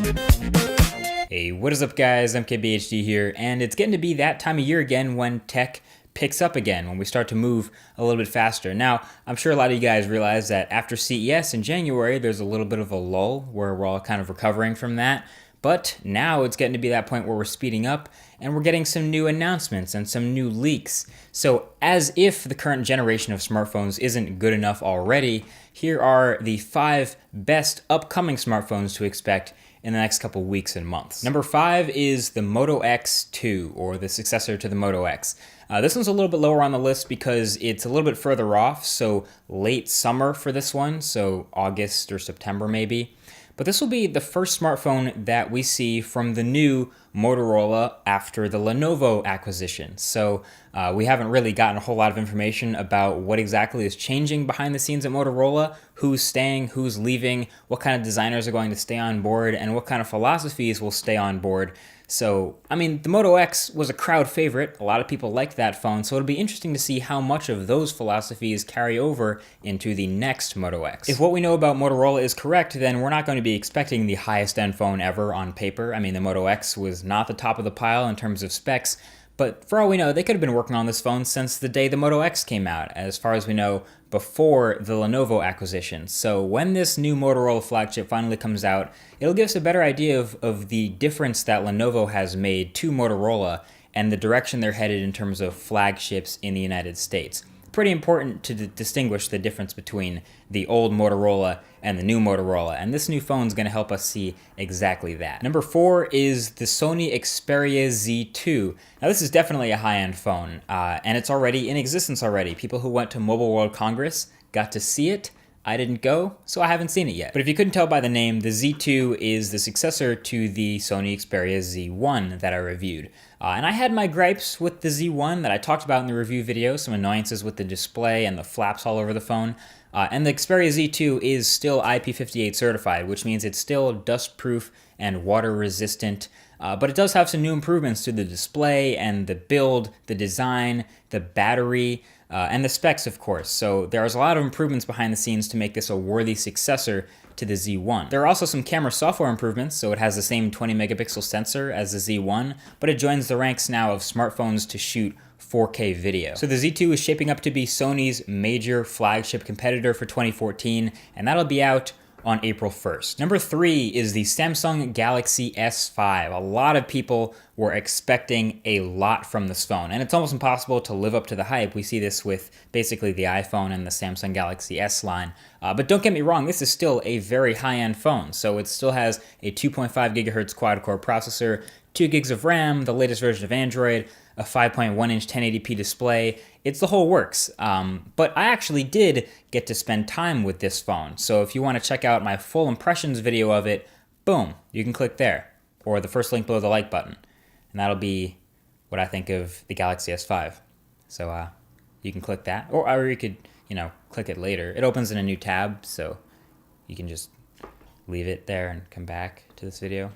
Hey, what is up guys, MKBHD here, and it's getting to be that time of year again when tech picks up again, when we start to move a little bit faster. Now, I'm sure a lot of you guys realize that after CES in January, there's a little bit of a lull where we're all kind of recovering from that. But now it's getting to be that point where we're speeding up and we're getting some new announcements and some new leaks. So as if the current generation of smartphones isn't good enough already, here are the 5 best upcoming smartphones to expect in the next couple weeks and months. Number 5 is the Moto X2, or the successor to the Moto X. This one's a little bit lower on the list because it's a little bit further off, so late summer for this one, so August or September maybe. But this will be the first smartphone that we see from the new Motorola after the Lenovo acquisition. So we haven't really gotten a whole lot of information about what exactly is changing behind the scenes at Motorola, who's staying, who's leaving, what kind of designers are going to stay on board, and what kind of philosophies will stay on board. So, I mean, the Moto X was a crowd favorite. A lot of people liked that phone, so it'll be interesting to see how much of those philosophies carry over into the next Moto X. If what we know about Motorola is correct, then we're not going to be expecting the highest end phone ever on paper. I mean, the Moto X was not the top of the pile in terms of specs, but for all we know, they could have been working on this phone since the day the Moto X came out, as far as we know, before the Lenovo acquisition. So when this new Motorola flagship finally comes out, it'll give us a better idea of the difference that Lenovo has made to Motorola and the direction they're headed in terms of flagships in the United States. Pretty important to distinguish the difference between the old Motorola and the new Motorola, and this new phone is going to help us see exactly that. Number 4 is the Sony Xperia Z2. Now this is definitely a high-end phone, and it's already in existence already. People who went to Mobile World Congress got to see it. I didn't go, so I haven't seen it yet. But if you couldn't tell by the name, the Z2 is the successor to the Sony Xperia Z1 that I reviewed. And I had my gripes with the Z1 that I talked about in the review video, some annoyances with the display and the flaps all over the phone. And the Xperia Z2 is still IP58 certified, which means it's still dust-proof and water-resistant. But it does have some new improvements to the display and the build, the design, the battery, and the specs, of course. So there's a lot of improvements behind the scenes to make this a worthy successor to the Z1. There are also some camera software improvements, so it has the same 20 megapixel sensor as the Z1, but it joins the ranks now of smartphones to shoot 4K video. So the Z2 is shaping up to be Sony's major flagship competitor for 2014, and that'll be out on April 1st. Number 3 is the Samsung Galaxy S5. A lot of people were expecting a lot from this phone, and it's almost impossible to live up to the hype. We see this with basically the iPhone and the Samsung Galaxy S line. But don't get me wrong, this is still a very high-end phone. So it still has a 2.5 gigahertz quad-core processor, 2 gigs of RAM, the latest version of Android, a 5.1-inch 1080p display. It's the whole works. But I actually did get to spend time with this phone. So if you want to check out my full impressions video of it, boom, you can click there, or the first link below the like button. And that'll be what I think of the Galaxy S5. So you can click that, or you could, click it later. It opens in a new tab, so you can just leave it there and come back to this video.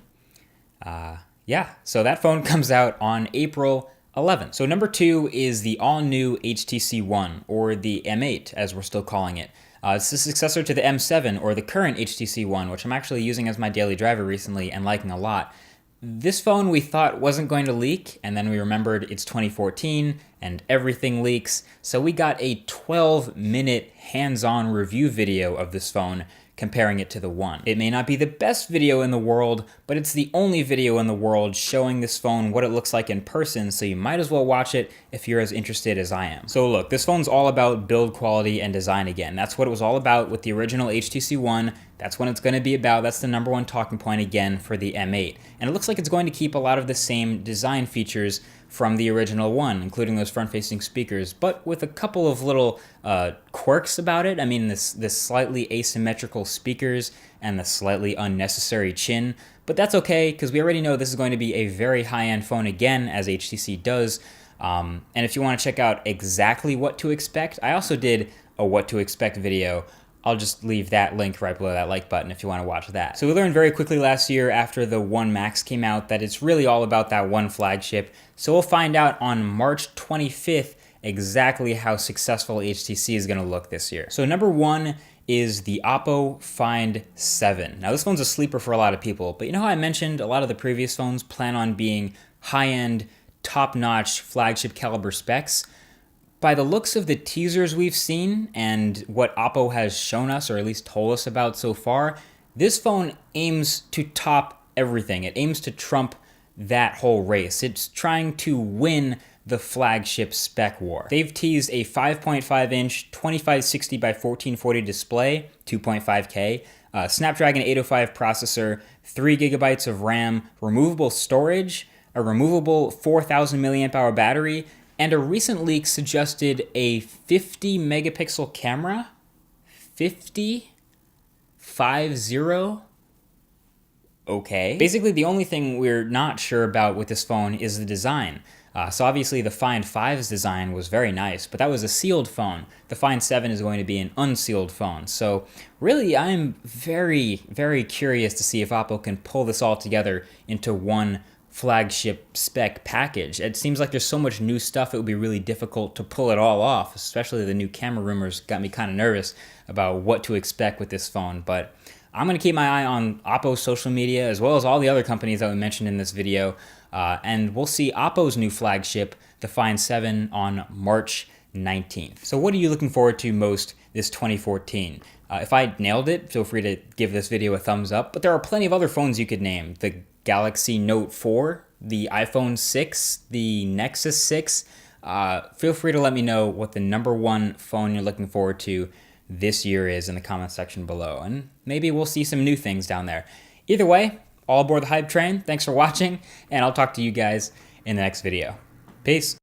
Yeah, so that phone comes out on April 11th. So number 2 is the all-new HTC One, or the M8, as we're still calling it. It's the successor to the M7, or the current HTC One, which I'm actually using as my daily driver recently and liking a lot. This phone we thought wasn't going to leak, and then we remembered it's 2014 and everything leaks, so we got a 12-minute hands-on review video of this phone comparing it to the One. It may not be the best video in the world, but it's the only video in the world showing this phone what it looks like in person, so you might as well watch it if you're as interested as I am. So look, this phone's all about build quality and design again. That's what it was all about with the original HTC One. That's what it's going to be about. That's the number 1 talking point again for the M8. And it looks like it's going to keep a lot of the same design features from the original One, including those front-facing speakers, but with a couple of little quirks about it. I mean, this slightly asymmetrical speakers and the slightly unnecessary chin, but that's okay because we already know this is going to be a very high-end phone again, as HTC does. And if you want to check out exactly what to expect, I also did a what to expect video. I'll just leave that link right below that like button if you want to watch that. So we learned very quickly last year after the One Max came out that it's really all about that one flagship. So we'll find out on March 25th exactly how successful HTC is going to look this year. So number 1 is the Oppo Find 7. Now this phone's a sleeper for a lot of people, but you know how I mentioned a lot of the previous phones plan on being high-end, top-notch, flagship caliber specs? By the looks of the teasers we've seen and what Oppo has shown us, or at least told us about so far, this phone aims to top everything. It aims to trump that whole race. It's trying to win the flagship spec war. They've teased a 5.5-inch 2560 by 1440 display, 2.5K, Snapdragon 805 processor, 3 gigabytes of RAM, removable storage, a removable 4,000 milliamp hour battery, and a recent leak suggested a 50 megapixel camera. 50? 50? Okay. Basically, the only thing we're not sure about with this phone is the design. So obviously the Find 5's design was very nice, but that was a sealed phone. The Find 7 is going to be an unsealed phone. So really, I'm very, very curious to see if Oppo can pull this all together into one flagship spec package. It seems like there's so much new stuff, it would be really difficult to pull it all off, especially the new camera rumors got me kind of nervous about what to expect with this phone. But I'm going to keep my eye on Oppo's social media as well as all the other companies that we mentioned in this video. And we'll see Oppo's new flagship, the Find 7, on March 19th. So what are you looking forward to most this 2014? If I nailed it, feel free to give this video a thumbs up. But there are plenty of other phones you could name. The Galaxy Note 4, the iPhone 6, the Nexus 6. Feel free to let me know what the #1 phone you're looking forward to this year is in the comment section below. And maybe we'll see some new things down there. Either way, all aboard the hype train. Thanks for watching, and I'll talk to you guys in the next video. Peace.